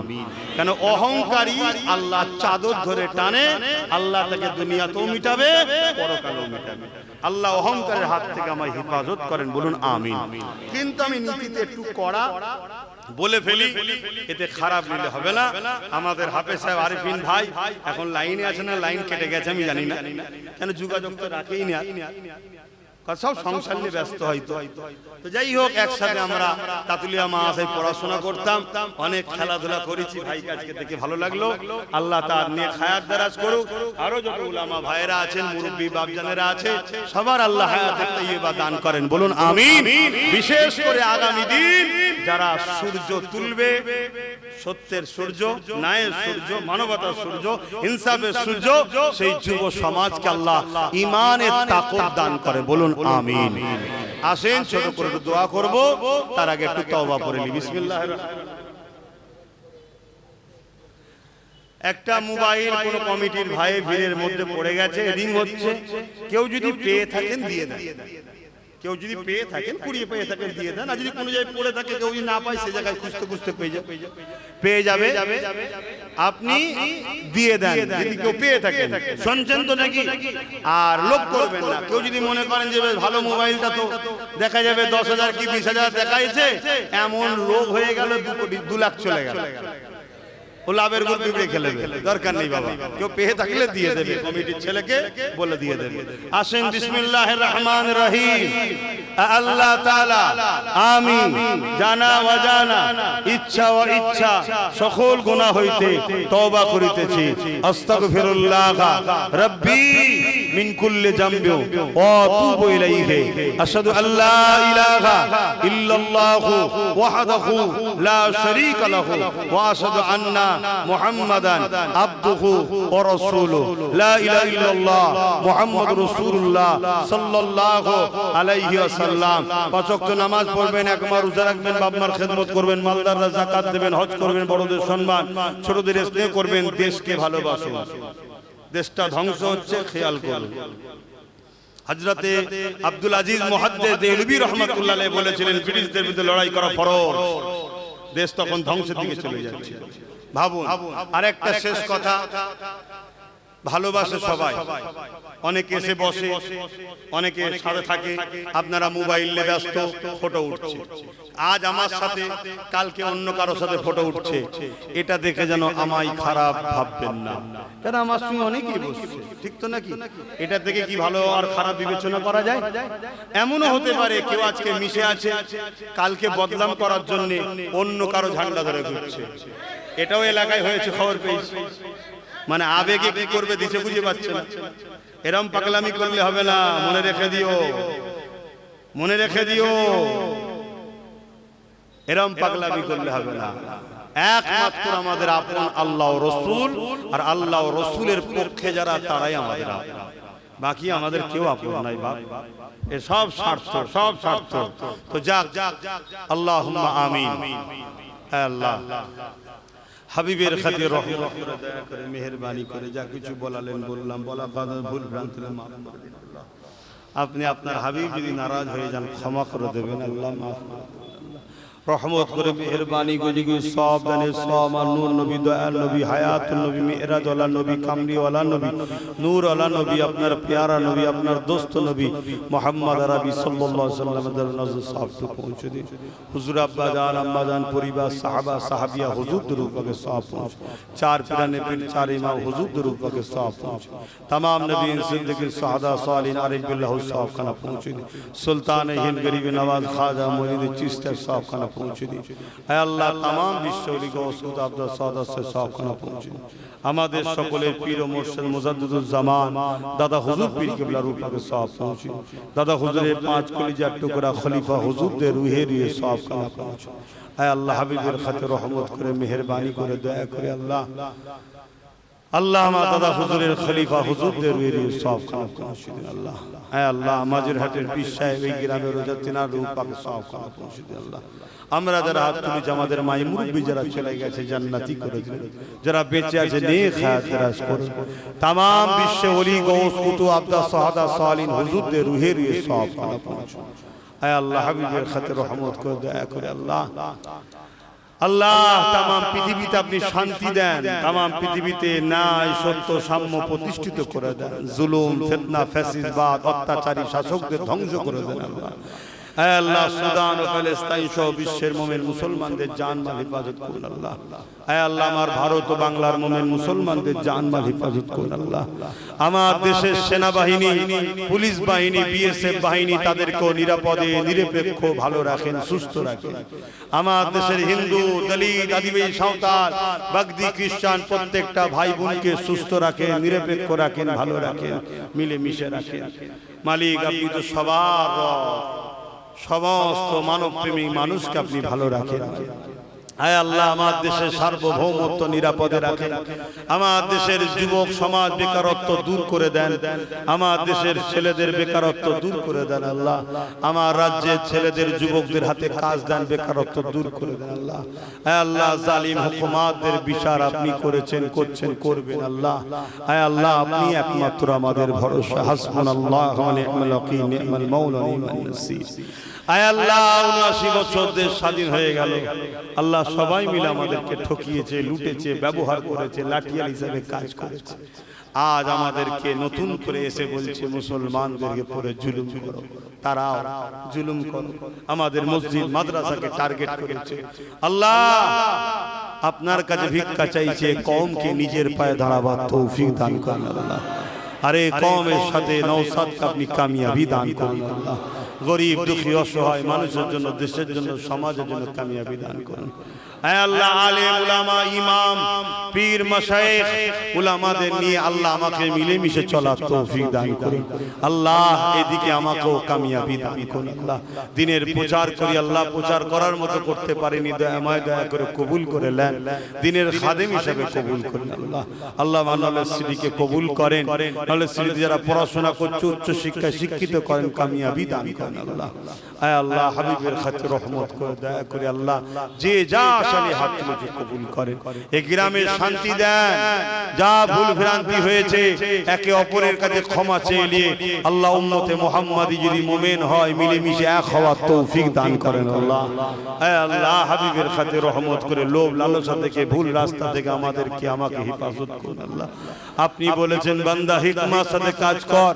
কেন অহংকারী আল্লাহ চাদর ধরে টানে, আল্লাহ তাকে দুনিয়াতেও মিটাবে, পরকালেও মিটাবে। আল্লাহ অহংকারের হাত থেকে আমায় হেফাজত করেন। বলুন আমিন। কিন্তু আমি নীতিতে একটু কড়া বলে ফেলি, এতে খারাপ নিলে হবে না। আমাদের হাফেজ সাহেব আরিফিন ভাই এখন লাইনে আছে না লাইন কেটে গেছে আমি জানি না, কেন যোগাযোগ তো রাখেই না, সব সংসার নিয়ে ব্যস্ত হয়তো। তো যাই হোক, একসাথে আমরা তাতুলিয়া মাদ্রাসায় পড়াশোনা করতাম, অনেক খেলাধুলা করেছি। ভাইকে আজকে দেখে ভালো লাগলো। আল্লাহ তার নেক হায়াত দারাজ করুক। আরো যত উলামা ভাইরা আছেন, মুরব্বী বাপজানেরা আছে, সবার আল্লাহ হায়াতে তাইয়্যিবা দান করেন। বলুন আমিন। বিশেষ করে আগামী দিন যারা সূর্য তুলবে, সত্যের সূর্য, ন্যায়ের সূর্য, মানবতার সূর্য, ইনসাফের সূর্য, সেই যুব সমাজকে আল্লাহ ঈমানের তাকওয়া দান করে। বলুন আমিন। আসেন ছোট করে দোয়া করব, তার আগে একটু তওবা পড়ে নি। বিসমিল্লাহির একটা মোবাইল কোন কমিটির ভাই ভিড়ের মধ্যে পড়ে গেছে, রিং হচ্ছে। কেউ যদি পেয়ে থাকেন দিয়ে দেন, কেউ যদি পেয়ে থাকেন, কুড়িয়ে পেয়ে থাকেন দিয়ে দেন। আর যদি কোনো জায়গায় পড়ে থাকে, কেউ যদি না পায়, সে জায়গায় খুঁজতে খুঁজতে পেয়ে যাবে। আপনি দিয়ে দেন যদি কেউ পেয়ে থাকেন। শুনছেন তো নাকি? আর লোক করবেন না। কেউ যদি মনে করেন যে ভালো মোবাইলটা তো দেখা যাবে 10,000 কি 20,000 দেখাইছে, এমন লোক হয়ে গেল 2 কোটি 2 লাখ চলে গেল, ও লাভের গল্প বিক্রি খেলে দরকার নেই বাবা। কেউ পেয়ে থাকলে দিয়ে দেবে, কমিটির ছেলেকে বলে দিয়ে দেবে। আসেন বিসমিল্লাহির রহমানির রহিম। আল্লাহ তাআলা আমি জানা অজানা, ইচ্ছা ও ইচ্ছা সকল গুনাহ হইতে তওবা করিতেছি। আস্তাগফিরুল্লাহ রাব্বি মিন কুল্লি যামবি ওয়া আতুবু ইলাইহি। আশহাদু আল্লা ইলাহা ইল্লাল্লাহু ওয়াহদাহু লা শারীকা লাহু ওয়া আশহাদু আন্না মুহাম্মাদান আবদুহু ওয়া রাসূলুহু। লা ইলাহা ইল্লাল্লাহ মুহাম্মাদুর রাসূলুল্লাহ সাল্লাল্লাহু আলাইহি ওয়াসাল্লাম। 5 ওয়াক্ত নামাজ পড়বেন, একবার রোজা রাখবেন, বাপ মার খেদমত করবেন, মালদাররা যাকাত দেবেন, হজ করবেন, বড়দের সম্মান, ছোটদের স্নেহ করবেন, দেশকে ভালোবাসুন। দেশটা ধ্বংস হচ্ছে, খেয়াল করুন। হযরতে আব্দুল আজিজ মুহাদ্দিস দেহলভী রাহমাতুল্লাহ আলাইহি বলেছিলেন, ব্রিটিশদের বিরুদ্ধে লড়াই করা ফরজ। দেশ তখন ধ্বংসের দিকে চলে যাচ্ছে। ভাবুন। আরেকটা শেষ কথা, ভালোবাসে সবাই, অনেকে এসে বসে, অনেকে সাথে থাকে, আপনারা মোবাইলে ব্যস্ত, ফটো উঠছে। আজ আমার সাথে, কালকে অন্য কারোর সাথে ফটো উঠছে। এটা দেখে যেন আমায় খারাপ ভাববেন না, কারণ আমার সঙ্গে অনেকেই বসছে, ঠিক তো নাকি? এটা থেকে কি ভালো আর খারাপ বিবেচনা করা যায়? এমনও হতে পারে কেউ আজকে মিশে আছে, কালকে বদনাম করার জন্য অন্য কারো ঝান্ডা ধরে ঘুরছে। এটাও এলাকায় হয়েছে, খবর পেয়েছি। মানে আবেগে কি করবে দিশে বুঝে পাচ্ছে না। এরম পাগলামি করলে হবে না, মনে রেখে দিও, মনে রেখে দিও। এরম পাগলামি করলে হবে না। একমাত্র আমাদের আপন আল্লাহ ও রাসূল, আর আল্লাহ ও রাসূলের পক্ষে যারা, তারাই আমাদের আপন। বাকি আমাদের কেউ আপন নাই বাপ। এ সব স্বার্থ, সব স্বার্থ। তো যাক, আল্লাহুম্মা আমিন। আল্লাহ হাবিবের খাতির রহমত করে, দয়া করে, মেহেরবানি করে যা কিছু বলালেন বললাম, বলা কথা ভুল ভ্রান্তি মাফ করে দিন আল্লাহ। আপনি আপনার হাবিব যদি নারাজ হয়ে যান, ক্ষমা করে দেবেন আল্লাহ, মাফ করে দেবেন রহমত করে, মেহেরবানি করে। সব দানে সব নূর নবী, দয়াল নবী, হায়াতুল নবী, মিরাজ ওয়ালা নবী, কামলি ওয়ালা নবী, নূর ওয়ালা নবী, আপনার প্যারা নবী, আপনার দোস্ত নবী মুহাম্মদ আরবি সাল্লাল্লাহু আলাইহি ওয়াসাল্লামের নজর সাফতে পৌঁছে দিন। হুজুর আব্বা জান, আম্মা জান, পরিবার, সাহাবা, সাহাবিয়া, হুজুর দরুদ পাকে সব পৌঁছে। চার পিরানে পীর, চার ইমাম, হুজুর দরুদ পাকে সব পৌঁছে। तमाम नबी जिंदगी सादा सालिन आरिफ बिल्लाह साहब खाना पहुंचे दी। सुल्तान हिंद गरीब नवाज खाजा मुरीद चिश्ती साहब खाना पहुंचे दी। ऐ अल्लाह तमाम विश्वली गौसुद अब्दुल सादा से साहब खाना पहुंचे दी। আমাদের সকলের পীর ও মুর্শিদ মুজাদ্দিদুল জামান দাদা হুজুর পীর কিবলা রূপাকে সওয়াব পৌঁছে। দাদা হুজুরের 5 কলিজার টুকরা খলিফা হুজুরদের রুহে রুহে সওয়াব খানা পৌঁছে। আয় আল্লাহ হাবিবের খাতির রহমত করে, মেহেরবানি করে, দয়া করে আল্লাহ আল্লাহ আমার দাদা হুজুরের খলিফা হুজুরদের সব খারাপ পৌঁছে আল্লাহ। হ্যাঁ আল্লাহ মাঝের হাটের পীর সাহেব এই গ্রামের রোজা তিনার রূপ পাকে সব খারাপ পৌঁছে আল্লাহ। আমরা যারা হাত তুলেছি আমাদের মাই মুরব্বি যারা চলে গেছে জান্নাতি করে দিন, যারা বেঁচে আছে নেক হায়াত দরাজ করুন। তামাম বিশ্বে ওলি গৌস কুতুব আবদা সাহাদা সালিন হুজুরদের রুহের সব খারাপ পৌঁছে। হ্যাঁ আল্লাহ হাবিবের খাতির রহমত করে দয়া করে আল্লাহ। আল্লাহ তামাম পৃথিবীতে আপনি শান্তি দেন, তামাম পৃথিবীতে ন্যায় সত্য সাম্য প্রতিষ্ঠিত করে দেন, জুলুম ফিতনা ফ্যাসিবাদ অত্যাচারী শাসকদের ধ্বংস করে দেন আল্লাহ। হে আল্লাহ সুদান ও প্যালেস্তাইন সহ বিশ্বের মুমিন মুসলমানদের জানমাল হেফাজত করুন আল্লাহ। হে আল্লাহ আমার ভারত ও বাংলার মুমিন মুসলমানদের জানমাল হেফাজত করুন আল্লাহ। আমার দেশের সেনাবাহিনী পুলিশ বাহিনী বিএসএফ বাহিনী তাদেরকে নিরাপদে নিরপেক্ষ ভালো রাখেন, সুস্থ রাখেন। আমার দেশের হিন্দু দলিত আদিবাসী সাঁওতাল বাগদি খ্রিস্টান প্রত্যেকটা ভাই বোনকে সুস্থ রাখেন, নিরপেক্ষ রাখেন, ভালো রাখেন, মিলেমিশে রাখেন। মালিক আপনি তো সবার রব, সমস্ত মানব প্রেমী মানুষকে আপনি ভালো রাখেন। হায় আল্লাহ আমার দেশের সার্বভৌমত্ব নিরাপদে রাখেন। আমার দেশের যুবক সমাজ বেকারত্ব দূর করে দেন, আমার দেশের ছেলেদের বেকারত্ব দূর করে দেন আল্লাহ। আমার রাজ্যের ছেলেদের যুবকদের হাতে কাজ দেন, বেকারত্ব দূর করে দেন আল্লাহ। হায় আল্লাহ জালিম হুকুমাতদের বিচার আপনি করেছেন, করছেন, করবেন আল্লাহ। হায় আল্লাহ আপনি একমাত্র আমাদের ভরসা। হাসবুনাল্লাহু ওয়া নি'মাল ওয়াকিল নি'মাল মাওলা নি'মান নাসির। আয় আল্লাহ ৭৯ বছর দেশ স্বাধীন হয়ে গেল আল্লাহ, সবাই মিলে আমাদেরকে ঠকিয়েছে, লুটেছে, ব্যবহার করেছে, লাঠিয়াল হিসেবে কাজ করেছে। আজ আমাদেরকে নতুন করে এসে বলছে মুসলমানদেরকে পরে জুলুম করো, তারাও জুলুম করো। আমাদের মসজিদ মাদ্রাসাকে টার্গেট করেছে আল্লাহ। আপনার কাছে ভিক্ষা চাইছে কওমকে নিজের পায়ে দাঁড়াবার তৌফিক দান করুন আল্লাহ। আরে কওমের সাথে নওসাদকে আপনি কামিয়াবি দান করুন আল্লাহ। গরিব দুঃখী অসহায় মানুষের জন্য, দেশের জন্য, সমাজের জন্য কামিয়াবি দান করুন। হে আল্লাহ আলেম উলামা ইমাম পীর মাশায়েখ উলামাদের নিয়ে আল্লাহ আমাকে মিলেমিশে চলার তৌফিক দান করুন আল্লাহ। এদিকে আমাকেও কামিয়াবি দান করুন আল্লাহ। দিনের প্রচার করি আল্লাহ, প্রচার করার মতো করতে পারিনি, দয়াময় দয়া করে কবুল করে নেন, দিনের খাদেম হিসেবে কবুল করুন আল্লাহ। আল্লাহ মাওলানা সিদ্দিককে কবুল করেন, মাওলানা সিদ্দিক যারা পড়াশোনা করছে উচ্চ শিক্ষায় শিক্ষিত করেন, কামিয়াবি দান করেন আল্লাহ। হে আল্লাহ হাবিবের খাতির রহমত করে দয়া করে আল্লাহ যে যা আসলে হাত তুলে কবুল করেন। এই গ্রামে শান্তি দেন, যা ভুল ভ্রান্তি হয়েছে একে অপরের কাছে ক্ষমা চেয়ে নিয়ে আল্লাহ উম্মতে মুহাম্মাদি যদি মুমিন হয় মিলেমিশে এক হওয়ার তৌফিক দান করেন আল্লাহ। হে আল্লাহ হাবিবের খাতির রহমত করে লোভ লালসা থেকে ভুল রাস্তা থেকে আমাদেরকে আমাকে হেফাজত করুন আল্লাহ। আপনি বলেছেন বান্দা হিকমার সাথে কাজ কর,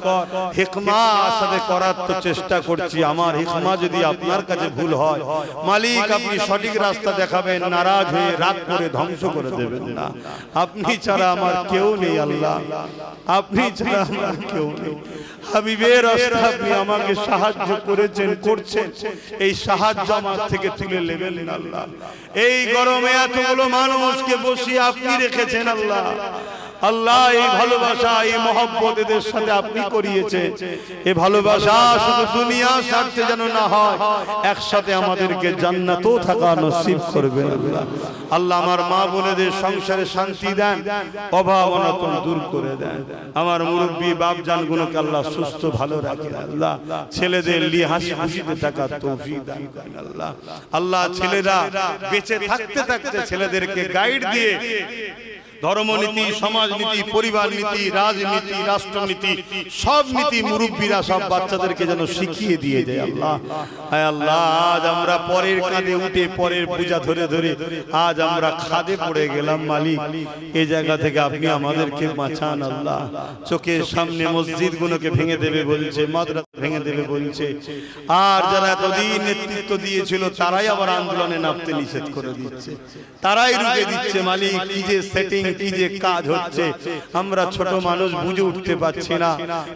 হিকমার সাথে করার তো চেষ্টা করছি। আমার হিকমা যদি আপনার কাছে ভুল হয় মালিক আপনি সঠিক রাস্তা দেখাবেন, নারাজ হয়ে রাগ করে ধ্বংস করে দেবেন না। আপনি ছাড়া আমার কেউ নেই আল্লাহ, আপনি ছাড়া আমার কেউ নেই। হাবিবের রাস্তা আপনি আমাকে সাহায্য করেছেন, করছেন, এই সাহায্য আমার থেকে তুলে নেবেন না আল্লাহ। এই গরমে এতগুলো মানুষকে বসিয়ে আপনি রেখেছেন আল্লাহ। আল্লাহ এই ভালোবাসা এই মহব্বত এদের সাথে আপনি করিয়েছেন, এই ভালোবাসা শুধু দুনিয়ার স্বার্থে যেন না হয়, একসাথে আমাদেরকে জান্নাতও থাকা নসিব করবেন আল্লাহ। আল্লাহ আমার মা বোনেদের সংসারে শান্তি দেন, অভাব অনটন দূর করে দেন। আমার মুরব্বী বাপ জানগুলোকে আল্লাহ সুস্থ ভালো রাখেন আল্লাহ। ছেলেদের নিয়ে হাসি খুশিতে থাকার তৌফিক দান করেন আল্লাহ। আল্লাহ ছেলেরা বেঁচে থাকতে থাকতে ছেলেদেরকে গাইড দিয়ে ধর্মনীতি, সমাজনীতি, পরিবার নীতি, রাজনীতি, রাষ্ট্রনীতি, সব নীতি মুরব্বীরা সব বাচ্চাদেরকে যেন শিখিয়ে দিয়ে যায় আল্লাহ। হায় আল্লাহ আজ আমরা পরের কাঁধে উঠে পরের পূজা ধরে ধরে আজ আমরা খাদে পড়ে গেলাম মালিক। এই জায়গা থেকে আপনি আমাদেরকে বাঁচান আল্লাহ। চোখের সামনে মসজিদ গুলোকে ভেঙে দেবে বলছে, মাদ্রাসা ভেঙে দেবে বলছে, আর যারা এতদিন নেতৃত্ব দিয়েছিল তারাই আবার আন্দোলনে নামতে নিষেধ করে দিচ্ছে, তারাই রুখে দিচ্ছে মালিক। কি যে সেটিং, কি যে কাজ হচ্ছে আমরা ছোট মানুষ বুঝে উঠতে পারছি না।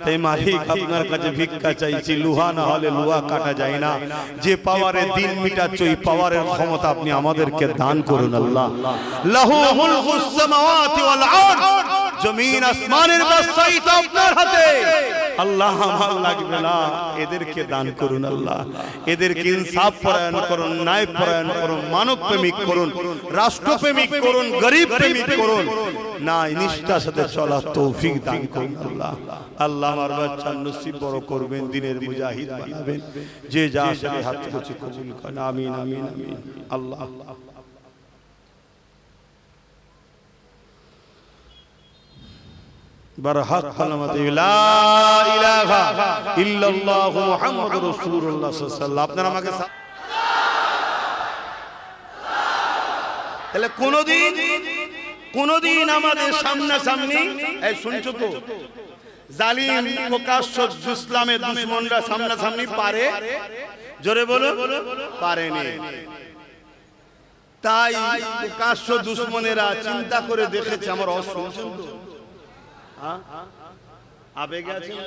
তাই মালিক আপনার কাছে ভিক্ষা চাইছি, লোহা না হলে লোহা কাটা যায় না। যে পাওয়ারে দিন মিটাচ্ছ এই পাওয়ারের ক্ষমতা আপনি আমাদেরকে দান করুন আল্লাহ। লাহু মুলকুস সামাওয়াতি ওয়াল আরদ, জমিন আসমানের বাদশাহী তো আপনার হাতে। আল্লাহ আমার লাগবে না, এদেরকে দান করুন আল্লাহ, এদেরকে ইনসাফ পরায়ণ করুন, ন্যায় পরায়ণ করুন, মানব প্রেমিক করুন, রাষ্ট্রপ্রেমিক করুন, গরিব প্রেমিক করুন, ন্যায় নিষ্ঠার সাথে চলার তৌফিক দান করুন আল্লাহ। আল্লাহ আমার বাচ্চার নসিব বড় করবেন, দিনের মুজাহিদ বানাবেন, যে যা আসলে হাত থেকে কবুল করেন, আমিন আমিন আমিন। আল্লাহ বরহক কালিমাতে লা ইলাহা ইল্লাল্লাহু মুহাম্মাদুর রাসূলুল্লাহ সাল্লাল্লাহু আলাইহি ওয়াসাল্লাম। আপনারা আমাকে তাহলে কোনদিন আমাদের সামনাসামনি এই শুনছো তো জালিম প্রকাশ্য ইসলামের দুশমনরা সামনাসামনি পারে, জোরে বলো, পারেনি। তাই প্রকাশ্য দুশমনেরা চিন্তা করে দেখেছে আমার শুনছেন তো আবেগে আছেন,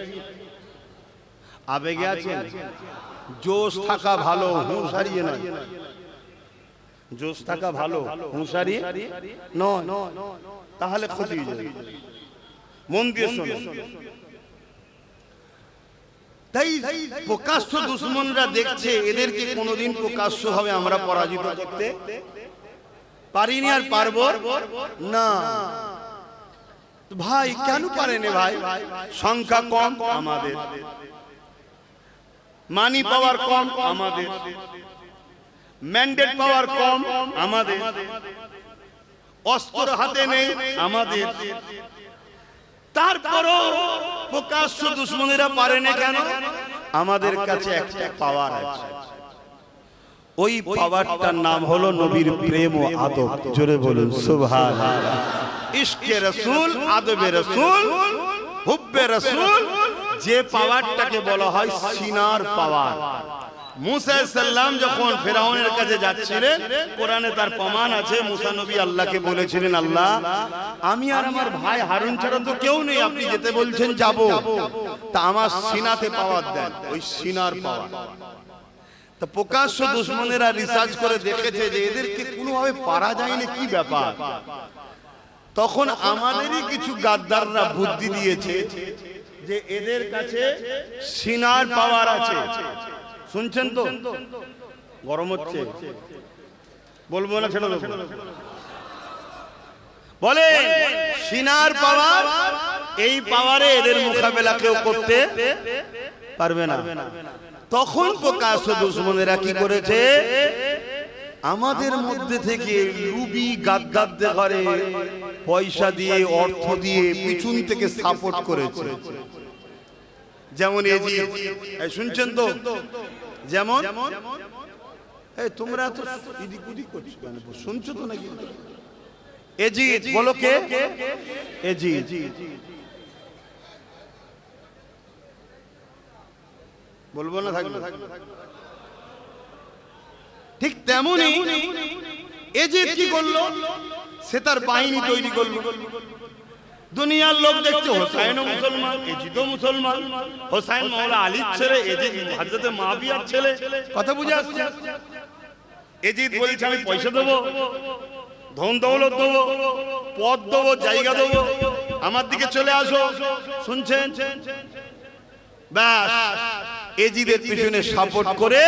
আবেগে আছেন, জোশ থাকা ভালো, হুঁশ হারিয়ে নয়, জোশ থাকা ভালো, হুঁশ হারিয়ে নয়, তাহলে ক্ষতি হয়ে যাবে। মন দিয়ে শোনো। তাই প্রকাশ্য দুশমনরা দেখছে এদেরকে কোনোদিন প্রকাশ্য হবে আমরা পরাজিত করতে পারিনি, আর পারবো না। ভাই কেন পারেনি ভাই? সংখ্যা কম আমাদের, মানি পাওয়ার কম আমাদের, ম্যান্ডেট পাওয়ার কম আমাদের, অস্ত্র হাতে নেই আমাদের, তারপরও প্রকাশ্য দুশমনেরা পারে না কেন? আমাদের কাছে একটা পাওয়ার আছে, ওই পাওয়ারটার নাম হলো নবীর প্রেম ও আদব। জোরে বলুন সুবহানাল্লাহ। ইশকে রাসূল, আদবে রাসূল, হুব্বে রাসূল, যে পাওয়ারটাকে বলা হয় সিনার পাওয়ার। মুসা সাল্লাম যখন ফেরাউনের কাছে যাচ্ছিলেন, কোরআনে তার প্রমাণ আছে, মুসা নবী আল্লাহকে বলেছিলেন, আল্লাহ আমি আর আমার ভাই হারুন ছাড়া তো কেউ নেই, আপনি যেতে বলছেন যাব, তা আমার সিনাতে পাওয়ার দেন, ওই সিনার পাওয়ার। তা প্রকাশ্য দুশমনেরা রিসার্চ করে দেখেছে যে এদেরকে কোনোভাবে পারা যায় না, কি ব্যাপার। তখন আমাদেরই কিছু গাদ্দাররা বুদ্ধি দিয়েছে যে এদের কাছে সিনার পাওয়ার আছে। শুনছেন তো? গরম হচ্ছে, বলবো না ছেড়ে দেবো? বলে সিনার পাওয়ার, এই পাওয়ারে এদের মোকাবেলা কেউ করতে পারবে না। তখন প্রকাশ্য দুশমনেরা কি করেছে? আমাদের মধ্যে থেকে লুবি গাদ্দারদের ঘরে পয়সা দিয়ে, অর্থ দিয়ে, পিছন থেকে সাপোর্ট করেছে। যেমন শুনছেন তো, যেমন তোমরা তো এদিক ওদিক করছো, শুনছো তো নাকি? এজিদ বলো, কে? এজিদ। বলবো না, থাকবে। ঠিক তেমনই এজিদ কি করলো? সে তার বাহিনী তৈরি করলো। দুনিয়ার লোক দেখছে হোসাইনও মুসলমান, এজিদও মুসলমান, হোসাইন মাওলা আলীর ছেলে, এজিদ হযরতে মুআবিয়ার ছেলে। কথা বুঝে আসছে? এজিদ বলছে আমি পয়সা দেবো, ধন দৌলত দেবো, পদ দেবো, জায়গা দেবো, আমার দিকে চলে আসো। শুনছেন? ব্যাস, এজিদের পিছনে সাপোর্ট করে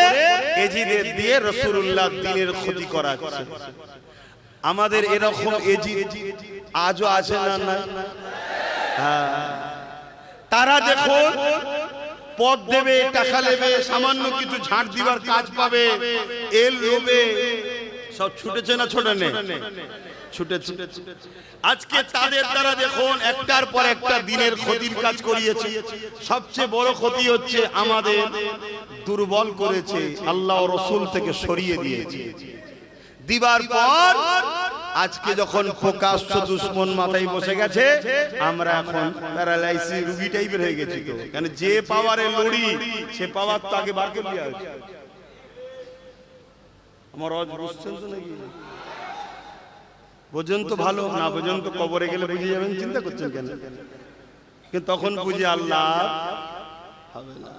এজিদের দিয়ে রাসূলুল্লাহ দ্বীনের ক্ষতি করাচ্ছে। আমাদের এরকম এজিদ আজও আছে না? না, তারা দেখো পদ দেবে, টাকা নেবে, সামান্য কিছু ঝাড় দিবার কাজ পাবে, এল লোবে সব ছুটেছে না ছোটেনি? ছুটেছে। আজকে তাদের দ্বারা দেখুন একটার পর একটা দিনের ক্ষতির কাজ করিয়েছে। সবচেয়ে বড় ক্ষতি হচ্ছে আমাদের দুর্বল করেছে, আল্লাহ ও রাসূল থেকে সরিয়ে দিয়েছে। দিবার পর আজকে যখন প্রকাশ্য দুশমন মাথায় বসে গেছে, আমরা এখন প্যারালাইসিস রোগী টাইপের হয়ে গেছি। তো কারণ যে পাওয়ারে লড়ি, সে পাওয়ার তো আগে বার করে দেওয়া হয়েছে। আমার রজ বুঝছেন তো নাকি? বোঝেন তো ভালো, না বোঝেন তো কবরে গেলে বুঝে যাবেন। চিন্তা করছেন কেন? কিন্তু তখন বুঝে আল্লাহ হবে না।